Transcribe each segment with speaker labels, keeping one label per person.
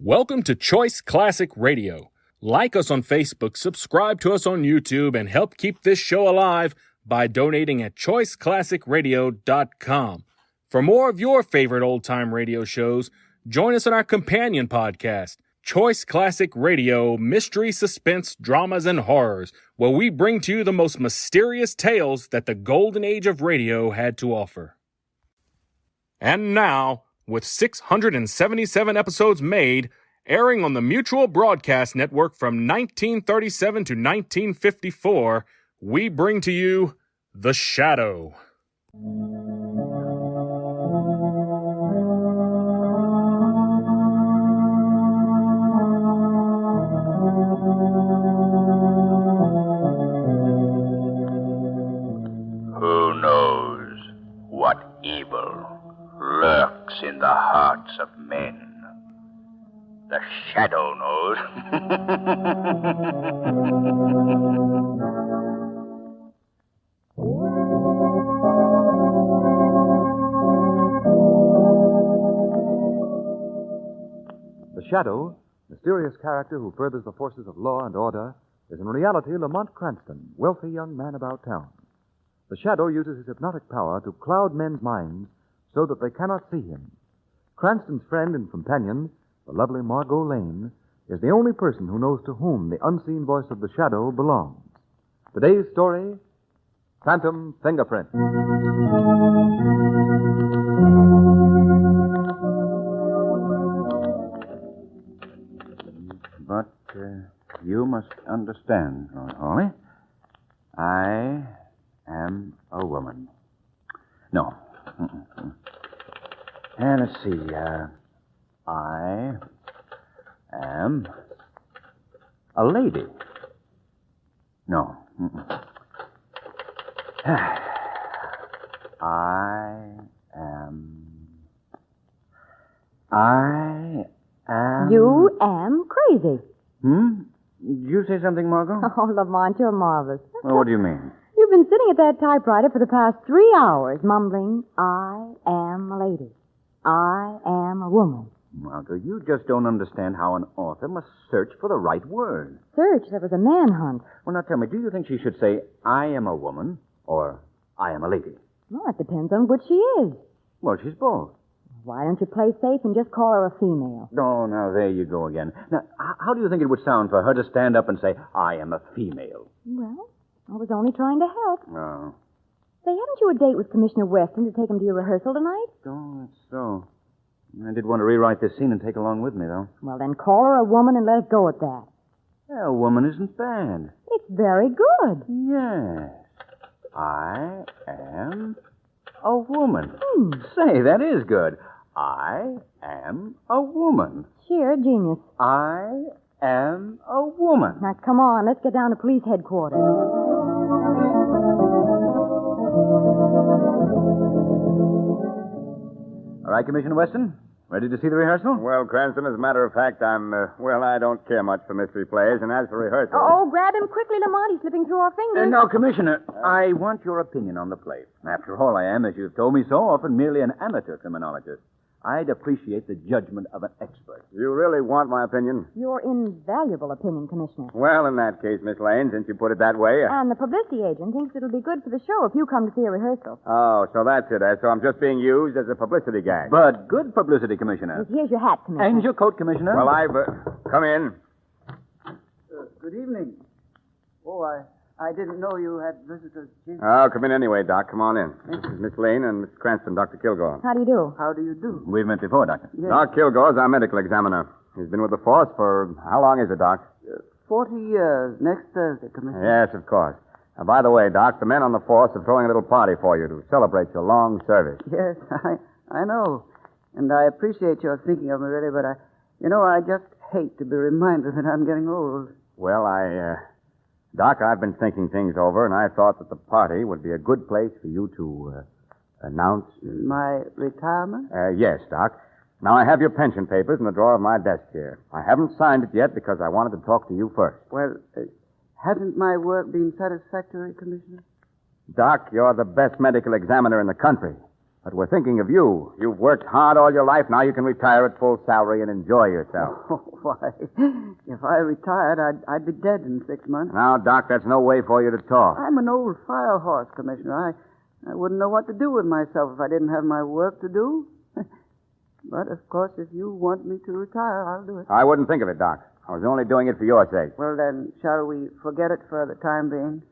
Speaker 1: Welcome to Choice Classic Radio. Like us on Facebook, subscribe to us on YouTube, and help keep this show alive by donating at choiceclassicradio.com. For more of your favorite old-time radio shows, join us on our companion podcast, Choice Classic Radio, Mystery, Suspense, Dramas, and Horrors, where we bring to you the most mysterious tales that the golden age of radio had to offer. And now, with 677 episodes made, airing on the Mutual Broadcast Network from 1937 to 1954, we bring to you The Shadow.
Speaker 2: Who knows what evil lurks in the hearts of men? The Shadow knows.
Speaker 3: The Shadow, mysterious character who furthers the forces of law and order, is in reality Lamont Cranston, wealthy young man about town. The Shadow uses his hypnotic power to cloud men's minds so that they cannot see him. Cranston's friend and companion, the lovely Margot Lane, is the only person who knows to whom the unseen voice of the Shadow belongs. Today's story, Phantom Fingerprints.
Speaker 2: But you must understand, Holly. I am a woman. No. And let's see. I am a lady. No. I am...
Speaker 4: You am crazy.
Speaker 2: Did you say something, Margot?
Speaker 4: Oh, Lamont, you're marvelous.
Speaker 2: Well, what do you mean?
Speaker 4: You've been sitting at that typewriter for the past 3 hours, mumbling, I am a lady. I am a woman.
Speaker 2: Margot, you just don't understand how an author must search for the right word.
Speaker 4: Search? There was a manhunt.
Speaker 2: Well, now tell me, do you think she should say, I am a woman, or I am a lady?
Speaker 4: Well, it depends on which she is.
Speaker 2: Well, she's both.
Speaker 4: Why don't you play safe and just call her a female?
Speaker 2: Oh, now there you go again. Now, how do you think it would sound for her to stand up and say, I am a female?
Speaker 4: Well, I was only trying to help.
Speaker 2: Oh.
Speaker 4: Say, haven't you a date with Commissioner Weston to take him to your rehearsal tonight?
Speaker 2: Oh, that's so. I did want to rewrite this scene and take along with me, though.
Speaker 4: Well, then call her a woman and let it go at that.
Speaker 2: Well, a woman isn't bad.
Speaker 4: It's very good.
Speaker 2: Yes. I am a woman.
Speaker 4: Hmm.
Speaker 2: Say, that is good. I am a woman.
Speaker 4: Sheer genius.
Speaker 2: I am a woman.
Speaker 4: Now, come on, let's get down to police headquarters.
Speaker 2: All right, Commissioner Weston. Ready to see the rehearsal?
Speaker 5: Well, Cranston, as a matter of fact, I don't care much for mystery plays, and as for rehearsal...
Speaker 4: Oh, grab him quickly, Lamont. He's slipping through our fingers.
Speaker 2: No, Commissioner, I want your opinion on the play. After all, I am, as you've told me so often, merely an amateur criminologist. I'd appreciate the judgment of an expert.
Speaker 5: You really want my opinion?
Speaker 4: Your invaluable opinion, Commissioner.
Speaker 5: Well, in that case, Miss Lane, since you put it that way...
Speaker 4: And the publicity agent thinks it'll be good for the show if you come to see a rehearsal.
Speaker 5: Oh, so that's it, So I'm just being used as a publicity gag.
Speaker 2: But good publicity, Commissioner.
Speaker 4: Here's your hat, Commissioner.
Speaker 2: And your coat, Commissioner.
Speaker 5: Well, I've... come in.
Speaker 6: Good evening. Oh, I didn't know you had visitors, Chief.
Speaker 5: Oh, come in anyway, Doc. Come on in. This is Miss Lane and Miss Cranston, Dr. Kilgore.
Speaker 4: How do you do?
Speaker 6: How do you do?
Speaker 2: We've met before, Doctor.
Speaker 6: Yes.
Speaker 5: Doc Kilgore's our medical examiner. He's been with the force for... how long is it, Doc?
Speaker 6: 40 years. Next Thursday, Commissioner.
Speaker 5: Yes, of course. By the way, Doc, the men on the force are throwing a little party for you to celebrate your long service.
Speaker 6: Yes, I know. And I appreciate your thinking of me, really, but I just hate to be reminded that I'm getting old.
Speaker 5: Well, Doc, I've been thinking things over, and I thought that the party would be a good place for you to announce...
Speaker 6: My retirement?
Speaker 5: Yes, Doc. Now, I have your pension papers in the drawer of my desk here. I haven't signed it yet because I wanted to talk to you first.
Speaker 6: Well, hasn't my work been satisfactory, Commissioner?
Speaker 5: Doc, you're the best medical examiner in the country. But we're thinking of you. You've worked hard all your life. Now you can retire at full salary and enjoy yourself.
Speaker 6: Oh, why, if I retired, I'd be dead in 6 months.
Speaker 5: Now, Doc, that's no way for you to talk.
Speaker 6: I'm an old fire horse, Commissioner. I wouldn't know what to do with myself if I didn't have my work to do. But, of course, if you want me to retire, I'll do it.
Speaker 5: I wouldn't think of it, Doc. I was only doing it for your sake.
Speaker 6: Well, then, shall we forget it for the time being?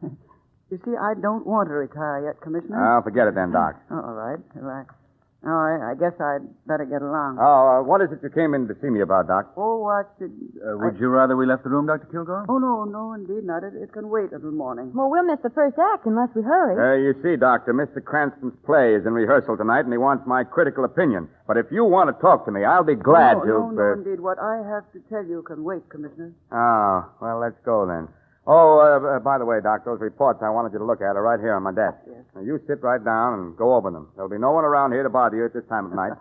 Speaker 6: You see, I don't want to retire yet, Commissioner.
Speaker 5: I'll forget it then, Doc.
Speaker 6: All right. I guess I'd better get along.
Speaker 5: Oh, what is it you came in to see me about, Doc?
Speaker 6: Oh, what should...
Speaker 2: Would you rather we left the room, Dr. Kilgore?
Speaker 6: Oh, no, indeed not. It can wait until morning.
Speaker 4: Well, we'll miss the first act unless we hurry.
Speaker 5: You see, Doctor, Mr. Cranston's play is in rehearsal tonight, and he wants my critical opinion. But if you want to talk to me, I'll be glad to...
Speaker 6: No, indeed. What I have to tell you can wait, Commissioner.
Speaker 5: Oh, well, let's go then. Oh, by the way, Doc, those reports I wanted you to look at are right here on my desk.
Speaker 6: Yes.
Speaker 5: Now, you sit right down and go over them. There'll be no one around here to bother you at this time of night.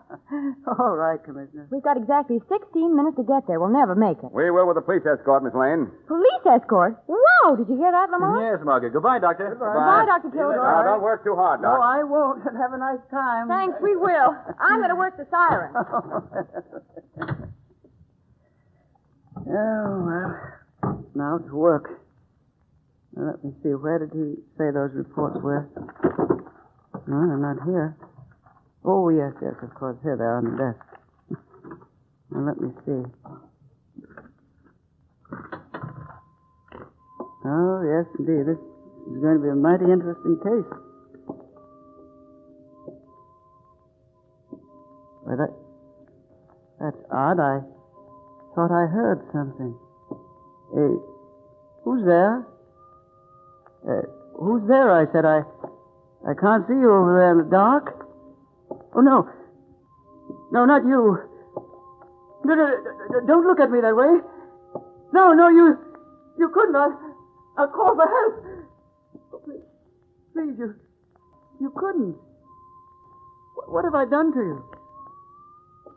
Speaker 6: All right, Commissioner.
Speaker 4: We've got exactly 16 minutes to get there. We'll never make it.
Speaker 5: We will with a police escort, Miss Lane.
Speaker 4: Police escort? Whoa! Did you hear that, Lamont?
Speaker 2: Yes, Margaret. Goodbye, Doctor.
Speaker 4: Goodbye, Dr.
Speaker 5: Now,
Speaker 4: Kilgore.
Speaker 5: don't work too hard,
Speaker 6: No,
Speaker 5: Doc.
Speaker 6: I won't. Have a nice time.
Speaker 4: Thanks, we will. I'm going to work the siren.
Speaker 6: Oh, well. Now to work. Now, let me see. Where did he say those reports were? No, they're not here. Oh, yes, of course. Here they are on the desk. Now, let me see. Oh, yes, indeed. This is going to be a mighty interesting case. Why, that's odd. I thought I heard something. Hey, who's there? Who's there? I said. I can't see you over there in the dark. Oh, no. No, not you. No, don't look at me that way. No, you couldn't. I'll call for help. Oh, please, you couldn't. What have I done to you?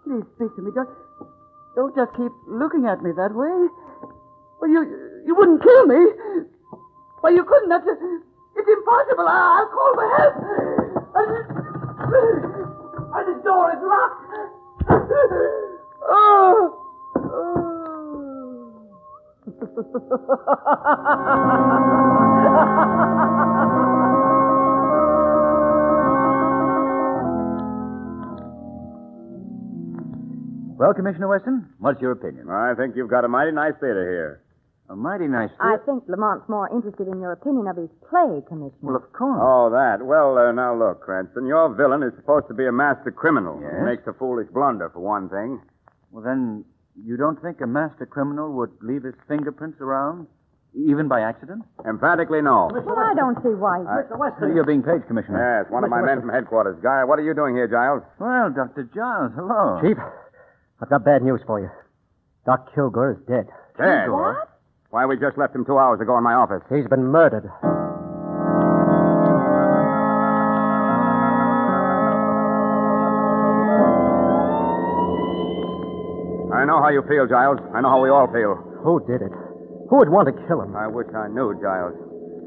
Speaker 6: Please speak to me. Don't just keep looking at me that way. Well, you wouldn't kill me. Well, you couldn't. It's impossible. I'll call for help. This door is locked. Oh.
Speaker 2: Well, Commissioner Weston, what's your opinion?
Speaker 5: I think you've got a mighty nice theater here.
Speaker 2: A mighty nice
Speaker 4: I
Speaker 2: theater.
Speaker 4: think Lamont's more interested in your opinion of his play, Commissioner.
Speaker 2: Well, of course.
Speaker 5: Oh, that. Well, now look, Cranston, your villain is supposed to be a master criminal.
Speaker 2: Yes?
Speaker 5: He makes a foolish blunder, for one thing.
Speaker 2: Well, then, you don't think a master criminal would leave his fingerprints around, even by accident?
Speaker 5: Emphatically, no.
Speaker 4: Well, I don't see why.
Speaker 2: Mr. Weston. You're being paged, Commissioner.
Speaker 5: Yes, one of my men from headquarters. Guy, what are you doing here, Giles?
Speaker 2: Well, Dr. Giles, hello.
Speaker 7: Chief, I've got bad news for you. Doc Kilgore is dead.
Speaker 5: Dead?
Speaker 4: What?
Speaker 5: Why, we just left him 2 hours ago in my office.
Speaker 7: He's been murdered.
Speaker 5: I know how you feel, Giles. I know how we all feel.
Speaker 7: Who did it? Who would want to kill him?
Speaker 5: I wish I knew, Giles.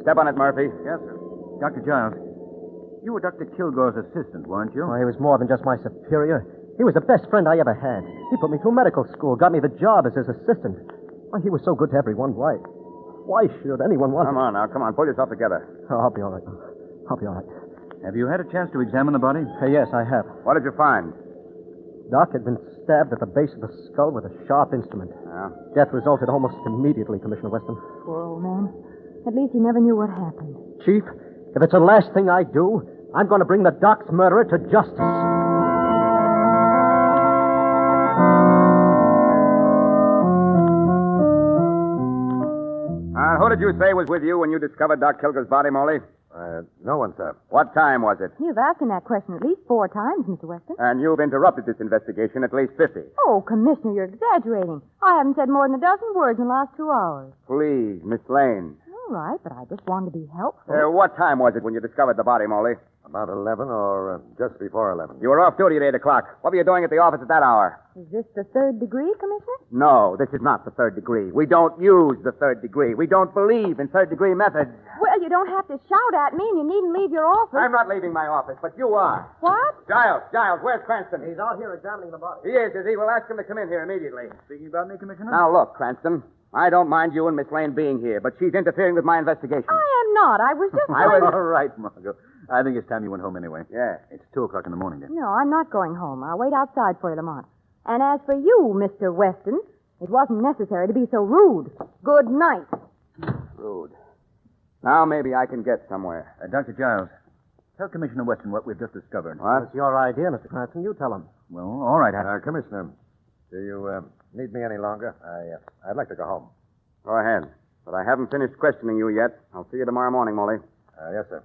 Speaker 5: Step on it, Murphy.
Speaker 2: Yes, sir. Dr. Giles, you were Dr. Kilgore's assistant, weren't you?
Speaker 7: Oh, he was more than just my superior. He was the best friend I ever had. He put me through medical school, got me the job as his assistant. Why, he was so good to everyone. Why should anyone want
Speaker 5: Come on now, come on. Pull yourself together.
Speaker 7: Oh, I'll be all right. I'll be all right.
Speaker 2: Have you had a chance to examine the body?
Speaker 7: Yes, I have.
Speaker 5: What did you find?
Speaker 7: Doc had been stabbed at the base of the skull with a sharp instrument.
Speaker 5: Yeah.
Speaker 7: Death resulted almost immediately, Commissioner Weston.
Speaker 4: Poor old man. At least he never knew what happened.
Speaker 7: Chief, if it's the last thing I do, I'm going to bring the Doc's murderer to justice.
Speaker 5: Who did you say was with you when you discovered Doc Kilgore's body, Molly?
Speaker 3: No one, sir.
Speaker 5: What time was it?
Speaker 4: You've asked him that question at least 4 times, Mr. Weston.
Speaker 5: And you've interrupted this investigation at least 50.
Speaker 4: Oh, Commissioner, you're exaggerating. I haven't said more than a dozen words in the last 2 hours.
Speaker 5: Please, Miss Lane.
Speaker 4: All right, but I just wanted to be helpful.
Speaker 5: What time was it when you discovered the body, Molly?
Speaker 3: About 11 or just before 11.
Speaker 5: You were off duty at 8 o'clock. What were you doing at the office at that hour?
Speaker 4: Is this the 3rd degree, Commissioner?
Speaker 5: No, this is not the third degree. We don't use the third degree. We don't believe in third degree methods.
Speaker 4: Well, you don't have to shout at me, and you needn't leave your office.
Speaker 5: I'm not leaving my office, but you are.
Speaker 4: What?
Speaker 5: Giles, where's Cranston?
Speaker 7: He's out here examining the body.
Speaker 5: He is he? We'll ask him to come in here immediately.
Speaker 2: Speaking about me, Commissioner?
Speaker 5: Now, look, Cranston, I don't mind you and Miss Lane being here, but she's interfering with my investigation.
Speaker 4: I am not. I was just
Speaker 2: I
Speaker 4: trying
Speaker 2: was
Speaker 4: to...
Speaker 2: all right, Margot. I think it's time you went home anyway.
Speaker 5: Yeah.
Speaker 2: It's 2:00 in the morning, dear.
Speaker 4: No, I'm not going home. I'll wait outside for you, Lamont. And as for you, Mr. Weston, it wasn't necessary to be so rude. Good night.
Speaker 5: Rude. Now maybe I can get somewhere.
Speaker 2: Dr. Giles, tell Commissioner Weston what we've just discovered.
Speaker 5: What?
Speaker 7: It's your idea, Mr. Cranston. You tell him.
Speaker 2: Well, all right.
Speaker 3: Commissioner, do you need me any longer? I'd like to go home.
Speaker 5: Go ahead. But I haven't finished questioning you yet. I'll see you tomorrow morning, Molly.
Speaker 3: Yes, sir.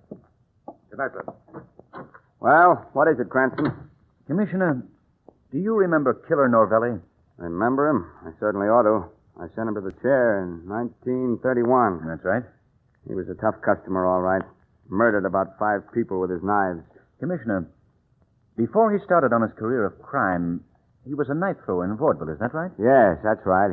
Speaker 3: Good night, sir.
Speaker 5: Well, what is it, Cranston?
Speaker 2: Commissioner, do you remember Killer Norvelli?
Speaker 5: Remember him? I certainly ought to. I sent him to the chair in 1931.
Speaker 2: That's right.
Speaker 5: He was a tough customer, all right. Murdered about 5 people with his knives.
Speaker 2: Commissioner, before he started on his career of crime, he was a knife thrower in vaudeville, is that right?
Speaker 5: Yes, that's right.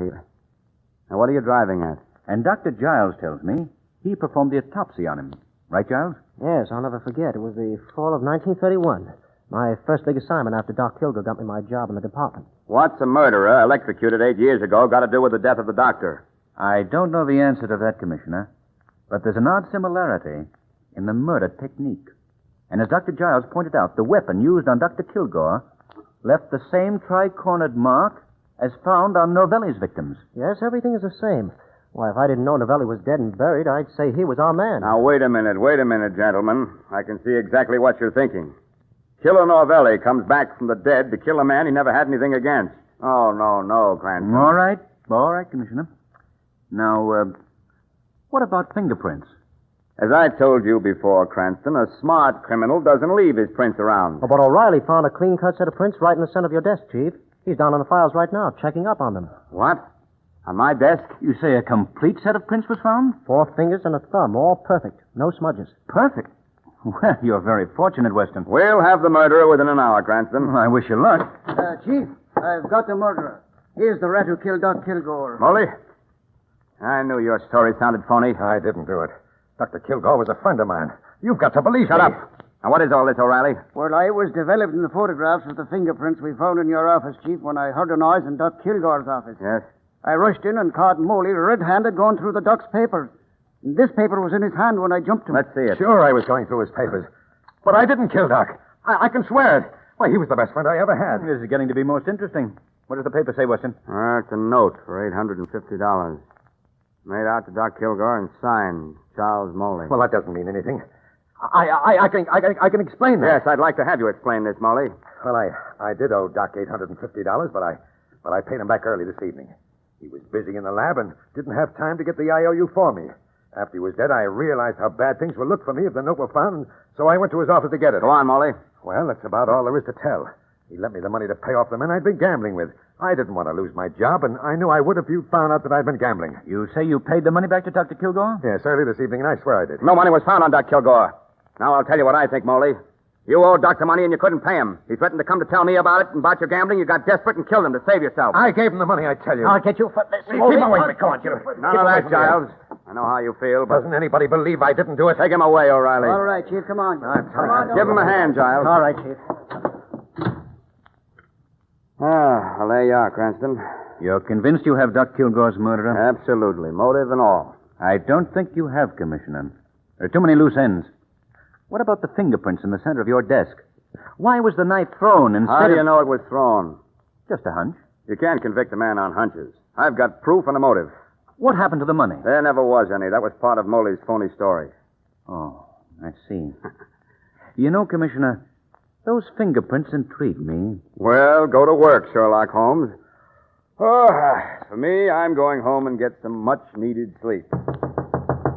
Speaker 5: Now, what are you driving at?
Speaker 2: And Dr. Giles tells me he performed the autopsy on him. Right, Giles?
Speaker 7: Yes, I'll never forget. It was the fall of 1931. My first big assignment after Doc Kilgore got me my job in the department.
Speaker 5: What's a murderer electrocuted 8 years ago got to do with the death of the doctor?
Speaker 2: I don't know the answer to that, Commissioner, but there's an odd similarity in the murder technique. And as Dr. Giles pointed out, the weapon used on Dr. Kilgore left the same tri-cornered mark as found on Novelli's victims.
Speaker 7: Yes, everything is the same. Why, if I didn't know Novelli was dead and buried, I'd say he was our man.
Speaker 5: Now, wait a minute, gentlemen. I can see exactly what you're thinking. Killer Novelli comes back from the dead to kill a man he never had anything against. Oh, no, Cranston.
Speaker 2: All right, Commissioner. Now, what about fingerprints?
Speaker 5: As I told you before, Cranston, a smart criminal doesn't leave his prints around.
Speaker 7: Oh, but O'Reilly found a clean-cut set of prints right in the center of your desk, Chief. He's down on the files right now, checking up on them.
Speaker 5: What? On my desk?
Speaker 2: You say a complete set of prints was found?
Speaker 7: 4 fingers and a thumb, all perfect. No smudges.
Speaker 2: Perfect. Well, you're very fortunate, Weston.
Speaker 5: We'll have the murderer within an hour, Cranston.
Speaker 2: I wish you luck.
Speaker 6: Chief, I've got the murderer. Here's the rat who killed Doc Kilgore.
Speaker 5: Molly? I knew your story sounded phony.
Speaker 3: I didn't do it. Dr. Kilgore was a friend of mine. You've got to believe
Speaker 5: Shut
Speaker 3: me.
Speaker 5: up. Now, what is all this, O'Reilly?
Speaker 6: Well, I was developing the photographs of the fingerprints we found in your office, Chief, when I heard a noise in Doc Kilgore's office.
Speaker 5: Yes?
Speaker 6: I rushed in and caught Moley red-handed going through the Doc's papers. And this paper was in his hand when I jumped him.
Speaker 5: Let's see it.
Speaker 3: Sure, I was going through his papers. But I didn't kill Doc. I can swear it. Why, he was the best friend I ever had.
Speaker 2: This is getting to be most interesting. What does the paper say, Weston?
Speaker 5: It's a note for $850. Made out to Doc Kilgore and signed Charles Moley.
Speaker 3: Well, that doesn't mean anything. I can explain that.
Speaker 5: Yes, I'd like to have you explain this, Molly.
Speaker 3: Well, I did owe Doc $850, but I paid him back early this evening. He was busy in the lab and didn't have time to get the IOU for me. After he was dead, I realized how bad things would look for me if the note were found, so I went to his office to get it.
Speaker 5: Go on, Molly.
Speaker 3: Well, that's about all there is to tell. He lent me the money to pay off the men I'd been gambling with. I didn't want to lose my job, and I knew I would if you found out that I'd been gambling.
Speaker 2: You say you paid the money back to Dr. Kilgore?
Speaker 3: Yes, early this evening, and I swear I did.
Speaker 5: No money was found on Doc Kilgore. Now I'll tell you what I think, Moley. You owed Doctor money and you couldn't pay him. He threatened to come to tell me about it and about your gambling. You got desperate and killed him to save yourself.
Speaker 3: I gave him the money, I tell you.
Speaker 7: I'll get you for this.
Speaker 3: Keep away from me, come on, you.
Speaker 5: None of that, Giles. I know how you feel, but
Speaker 3: Doesn't anybody believe I didn't do it?
Speaker 5: take him away, O'Reilly.
Speaker 6: All right, Chief, come on.
Speaker 3: I'm
Speaker 6: Come on,
Speaker 5: Give him a hand, Giles.
Speaker 7: All right, Chief.
Speaker 5: Well, there you are, Cranston.
Speaker 2: You're convinced you have Doc Kilgore's murderer?
Speaker 5: Absolutely. Motive and all.
Speaker 2: I don't think you have, Commissioner. There are too many loose ends. What about the fingerprints in the center of your desk? Why was the knife thrown instead
Speaker 5: How do you
Speaker 2: of...
Speaker 5: know it was thrown?
Speaker 2: Just a hunch.
Speaker 5: You can't convict a man on hunches. I've got proof and a motive.
Speaker 2: What happened to the money?
Speaker 5: There never was any. That was part of Moley's phony story.
Speaker 2: Oh, I see. You know, Commissioner, those fingerprints intrigue me.
Speaker 5: Well, go to work, Sherlock Holmes. Oh, for me, I'm going home and get some much-needed sleep.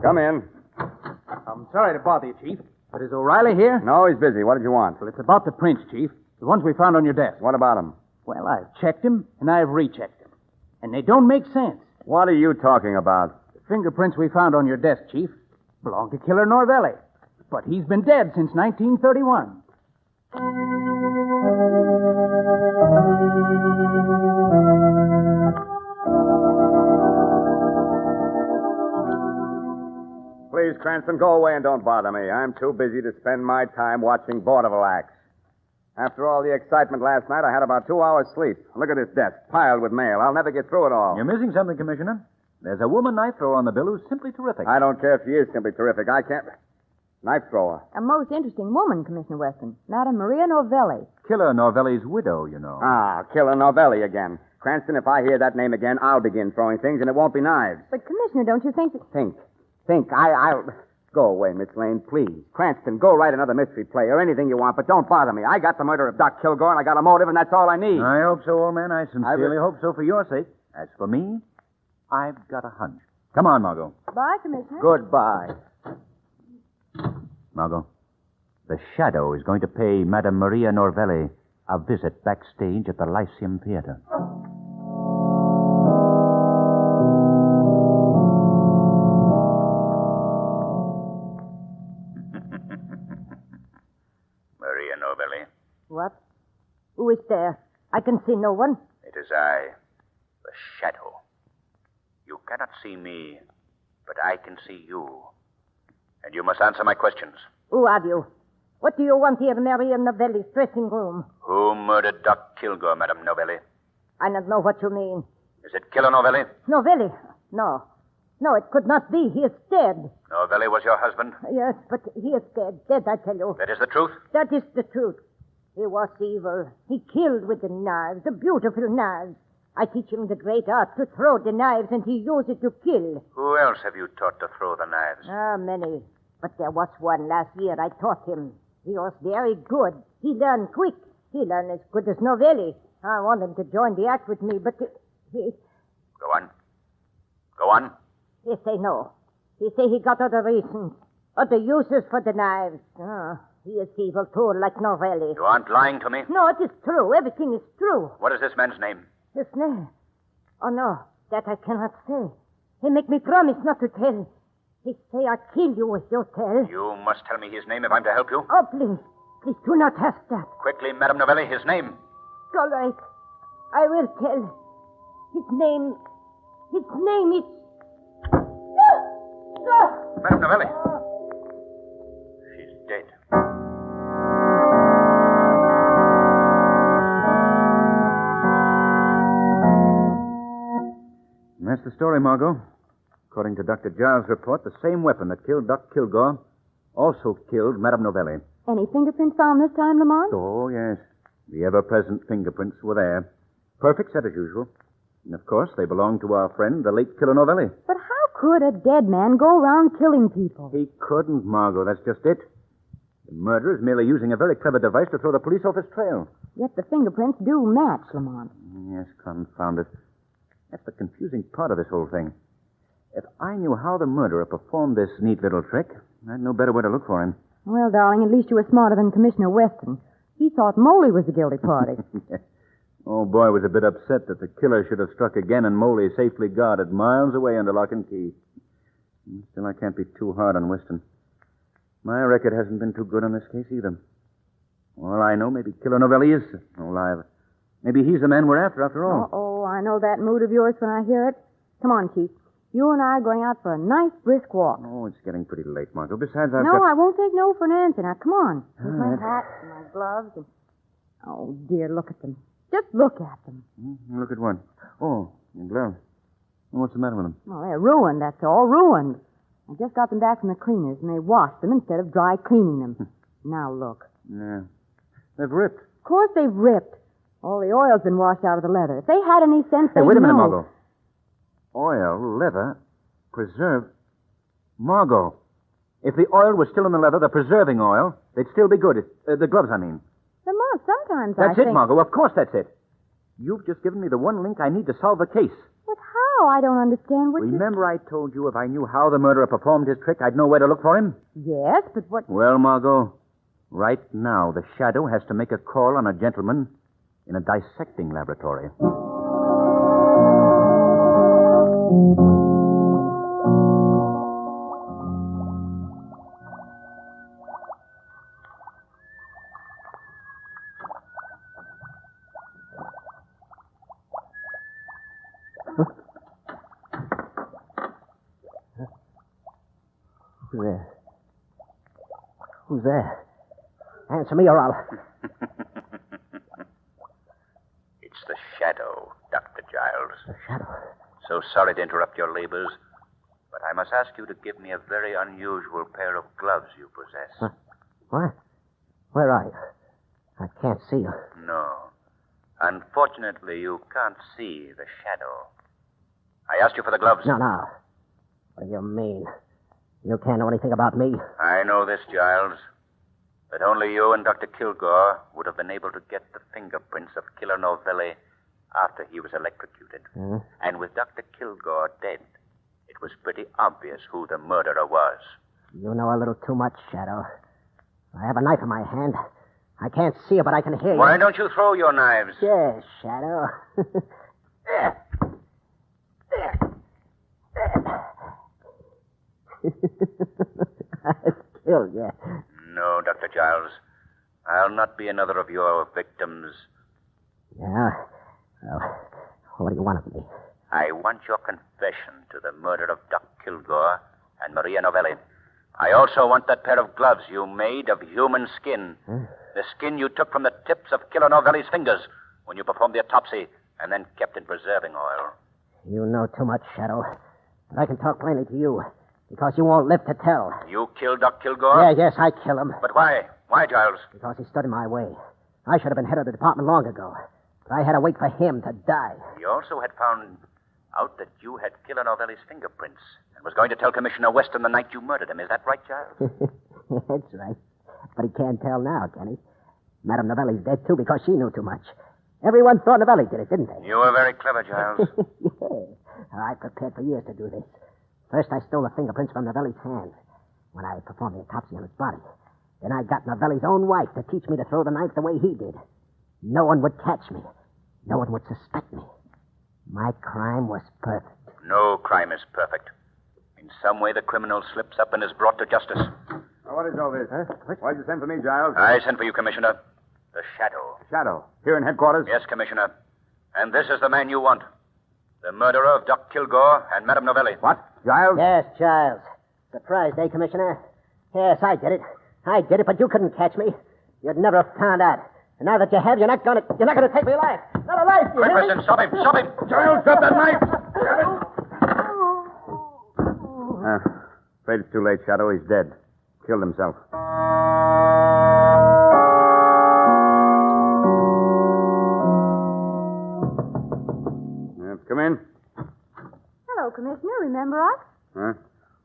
Speaker 5: Come in.
Speaker 8: I'm sorry to bother you, Chief. But is O'Reilly here?
Speaker 5: No, he's busy. What did you want?
Speaker 8: Well, it's about the prints, Chief. The ones we found on your desk.
Speaker 5: What about him?
Speaker 8: Well, I've checked them, and I've rechecked them. And they don't make sense.
Speaker 5: What are you talking about?
Speaker 8: The fingerprints we found on your desk, Chief, belong to Killer Norvelli. But he's been dead since 1931.
Speaker 5: Please Cranston. Go away and don't bother me. I'm too busy to spend my time watching vaudeville acts. After all the excitement last night, I had about 2 hours sleep. Look at this desk, piled with mail. I'll never get through it all.
Speaker 2: You're missing something, Commissioner. There's a woman knife thrower on the bill who's simply terrific.
Speaker 5: I don't care if she is simply terrific. I can't... Knife thrower.
Speaker 4: A most interesting woman, Commissioner Weston. Madame Maria Novelli.
Speaker 2: Killer Novelli's widow, you know.
Speaker 5: Ah, Killer Novelli again. Cranston, if I hear that name again, I'll begin throwing things, and it won't be knives.
Speaker 4: But, Commissioner, don't you think that...
Speaker 5: Think. I'll... Go away, Miss Lane, please. Cranston, go write another mystery play or anything you want, but don't bother me. I got the murder of Doc Kilgore, and I got a motive, and that's all I need.
Speaker 2: I hope so, old man. I sincerely hope so for your sake. As for me, I've got a hunch. Come on, Margot.
Speaker 4: Bye, Commissioner.
Speaker 5: Goodbye.
Speaker 2: Margot, the Shadow is going to pay Madame Maria Novelli a visit backstage at the Lyceum Theater.
Speaker 9: Maria Novelli,
Speaker 4: What? Who is there? I can see no one.
Speaker 9: it is I, the Shadow. You cannot see me, but I can see you. And you must answer my questions.
Speaker 4: Who are you? What do you want here in Maria Novelli's dressing room?
Speaker 9: Who murdered Doc Kilgore, Madame Novelli?
Speaker 4: I don't know what you mean.
Speaker 9: Is it Killer Novelli?
Speaker 4: Novelli? No. No, it could not be. He is dead.
Speaker 9: Novelli was your husband?
Speaker 4: Yes, but he is dead. Dead, I tell you.
Speaker 9: That is the truth?
Speaker 4: That is the truth. He was evil. He killed with the knives, the beautiful knives. I teach him the great art to throw the knives, and he used it to kill.
Speaker 9: Who else have you taught to throw the knives?
Speaker 4: Ah, many. But there was one last year I taught him. He was very good. He learned quick. He learned as good as Novelli. I want him to join the act with me, but he
Speaker 9: Go on. Go on.
Speaker 4: say no. He say he got other reasons, other uses for the knives. Ah, he is evil too, like Novelli.
Speaker 9: You aren't lying to me.
Speaker 4: No, it is true. Everything is true.
Speaker 9: What is this man's name?
Speaker 4: His name? Oh, no. That I cannot say. He make me promise not to tell. He say I kill you if you tell.
Speaker 9: You must tell me his name if I'm to help you.
Speaker 4: Oh, please. Please do not ask that.
Speaker 9: Quickly, Madame Novelli, his name.
Speaker 4: All right. I will tell. His name is... No!
Speaker 9: Madame Novelli. She's dead.
Speaker 2: And that's the story, Margot. According to Dr. Giles' report, the same weapon that killed Doc Kilgore also killed Madame Novelli.
Speaker 4: Any fingerprints found this time, Lamont?
Speaker 2: Oh, yes. The ever-present fingerprints were there. Perfect set as usual. And, of course, they belonged to our friend, the late Killer Novelli.
Speaker 4: But how could a dead man go around killing people?
Speaker 2: He couldn't, Margot. That's just it. The murderer is merely using a very clever device to throw the police off his trail.
Speaker 4: Yet the fingerprints do match, Lamont.
Speaker 2: Yes, confound it. That's the confusing part of this whole thing. If I knew how the murderer performed this neat little trick, I'd know better where to look for him.
Speaker 4: Well, darling, at least you were smarter than Commissioner Weston. He thought Moley was the guilty party.
Speaker 2: Old boy was a bit upset that the killer should have struck again and Moley safely guarded miles away under lock and key. Still, I can't be too hard on Weston. My record hasn't been too good on this case either. All I know, maybe Killer Novelli is alive. Maybe he's the man we're after all.
Speaker 4: Oh, I know that mood of yours when I hear it. Come on, Chief. You and I are going out for a nice brisk walk.
Speaker 2: Oh, it's getting pretty late, Margot. Besides, I've
Speaker 4: No,
Speaker 2: got...
Speaker 4: I won't take no for an answer. Now, come on. Take my
Speaker 2: right.
Speaker 4: hat and my gloves and... Oh, dear, look at them. Just look at them.
Speaker 2: Look at what? Oh, your gloves. What's the matter with them?
Speaker 4: Well, they're ruined, that's all. Ruined. I just got them back from the cleaners, and they washed them instead of dry cleaning them. Now, look.
Speaker 2: Yeah. They've ripped.
Speaker 4: Of course they've ripped. All the oil's been washed out of the leather. If they had any sense,
Speaker 2: Hey,
Speaker 4: they'd
Speaker 2: wait a minute,
Speaker 4: know.
Speaker 2: Margot. Oil, leather, preserve. Margot, if the oil was still in the leather, the preserving oil, they'd still be good. The gloves, I mean.
Speaker 4: Lamont, sometimes
Speaker 2: That's
Speaker 4: I
Speaker 2: it,
Speaker 4: think...
Speaker 2: Margot. Of course that's it. You've just given me the one link I need to solve the case.
Speaker 4: But how? I don't understand what
Speaker 2: Remember I told you if I knew how the murderer performed his trick, I'd know where to look for him?
Speaker 4: Yes, but what...
Speaker 2: Well, Margot, right now the Shadow has to make a call on a gentleman in a dissecting laboratory.
Speaker 7: Who's there? Who's there? Answer me or I'll...
Speaker 9: It's the shadow, Dr. Giles.
Speaker 7: The shadow.
Speaker 9: So sorry to interrupt your labors, but I must ask you to give me a very unusual pair of gloves you possess.
Speaker 7: Huh? What? Where are you? I can't see you.
Speaker 9: No. Unfortunately, you can't see the shadow. I asked you for the gloves.
Speaker 7: No. What do you mean? You can't know anything about me.
Speaker 9: I know this, Giles. That only you and Dr. Kilgore would have been able to get the fingerprints of Killer Novelli after he was electrocuted.
Speaker 7: Huh?
Speaker 9: And with Dr. Kilgore dead, it was pretty obvious who the murderer was.
Speaker 7: You know a little too much, Shadow. I have a knife in my hand. I can't see you, but I can hear you.
Speaker 9: Why don't you throw your knives?
Speaker 7: Yes, Shadow. I've killed you.
Speaker 9: No, Dr. Giles. I'll not be another of your victims.
Speaker 7: Yeah? Well, what do you want of me?
Speaker 9: I want your confession to the murder of Doc Kilgore and Maria Novelli. I also want that pair of gloves you made of human skin.
Speaker 7: Huh?
Speaker 9: The skin you took from the tips of Killer Novelli's fingers when you performed the autopsy and then kept in preserving oil.
Speaker 7: You know too much, Shadow. But I can talk plainly to you, because you won't live to tell.
Speaker 9: You killed Doc Kilgore?
Speaker 7: Yes, I kill him.
Speaker 9: But why? Why, Giles?
Speaker 7: Because he stood in my way. I should have been head of the department long ago. But I had to wait for him to die.
Speaker 9: You also had found out that you had Killer Novelli's fingerprints and was going to tell Commissioner Weston the night you murdered him. Is that right, Giles?
Speaker 7: That's right. But he can't tell now, can he? Madame Novelli's dead, too, because she knew too much. Everyone thought Novelli did it, didn't they?
Speaker 9: You were very clever, Giles.
Speaker 7: Yeah. I prepared for years to do this. First, I stole the fingerprints from Novelli's hand when I performed the autopsy on his body. Then I got Novelli's own wife to teach me to throw the knife the way he did. No one would catch me. No one would suspect me. My crime was perfect.
Speaker 9: No crime is perfect. In some way, the criminal slips up and is brought to justice.
Speaker 5: What is all this? Why'd you send for me, Giles?
Speaker 9: I sent for you, Commissioner. The Shadow.
Speaker 5: Shadow. Here in headquarters?
Speaker 9: Yes, Commissioner. And this is the man you want. The murderer of Doc Kilgore and Madame Novelli.
Speaker 5: What? Giles?
Speaker 7: Yes, Giles. Surprised, eh, Commissioner? Yes, I did it. I did it, but you couldn't catch me. You'd never have found out. And now that you have, you're not gonna take me alive. Not alive, you
Speaker 9: Quick,
Speaker 7: hear me?
Speaker 9: Preston, stop him! Stop him!
Speaker 5: Giles, drop that knife! Afraid it's too late, Shadow. He's dead. Killed himself. Come in.
Speaker 4: Hello, Commissioner. Remember us?
Speaker 5: Huh?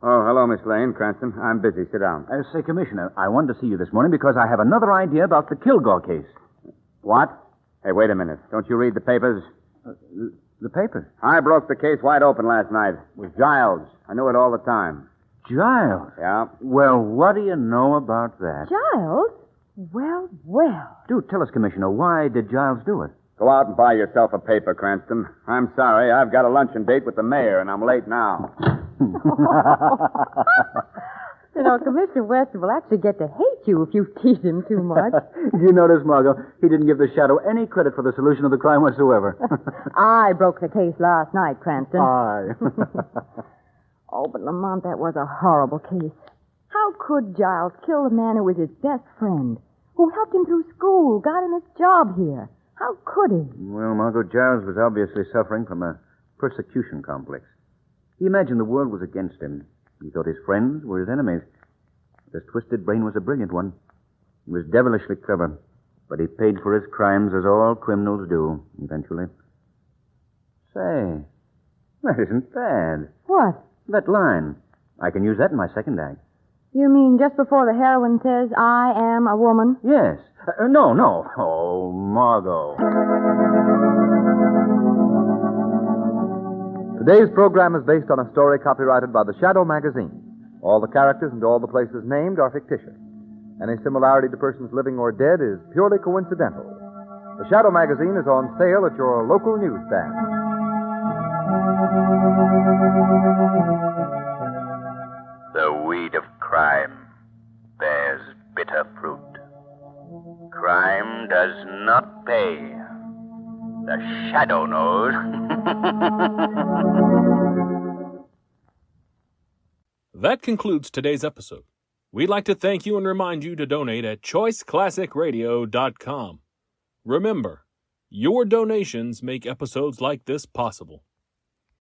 Speaker 5: Oh, hello, Miss Lane. Cranston. I'm busy. Sit down.
Speaker 8: Say, Commissioner, I wanted to see you this morning because I have another idea about the Kilgore case.
Speaker 5: What? Hey, wait a minute. Don't you read the papers?
Speaker 8: The papers?
Speaker 5: I broke the case wide open last night. It was Giles. I knew it all the time.
Speaker 8: Giles?
Speaker 5: Yeah?
Speaker 8: Well, what do you know about that?
Speaker 4: Giles? Well.
Speaker 8: Do tell us, Commissioner, why did Giles do it?
Speaker 5: Go out and buy yourself a paper, Cranston. I'm sorry. I've got a luncheon date with the mayor, and I'm late now.
Speaker 10: You know, Commissioner Weston will actually get to hate you if you tease him too much.
Speaker 8: You notice, Margot, he didn't give the Shadow any credit for the solution of the crime whatsoever.
Speaker 10: I broke the case last night, Cranston.
Speaker 8: Aye.
Speaker 10: Oh, but Lamont, that was a horrible case. How could Giles kill the man who was his best friend, who helped him through school, got him his job here? How could he?
Speaker 8: Well, Margot, Giles was obviously suffering from a persecution complex. He imagined the world was against him. He thought his friends were his enemies. His twisted brain was a brilliant one. He was devilishly clever, but he paid for his crimes as all criminals do, eventually. Say, that isn't bad.
Speaker 10: What?
Speaker 8: That line. I can use that in my second act.
Speaker 10: You mean just before the heroine says, I am a woman?
Speaker 8: Yes. No. Oh, Margot.
Speaker 3: Today's program is based on a story copyrighted by the Shadow magazine. All the characters and all the places named are fictitious. Any similarity to persons living or dead is purely coincidental. The Shadow magazine is on sale at your local newsstand.
Speaker 9: The weed of crime bears bitter fruit. Crime does not pay. The Shadow knows.
Speaker 1: That concludes today's episode. We'd like to thank you and remind you to donate at choiceclassicradio.com. Remember, your donations make episodes like this possible.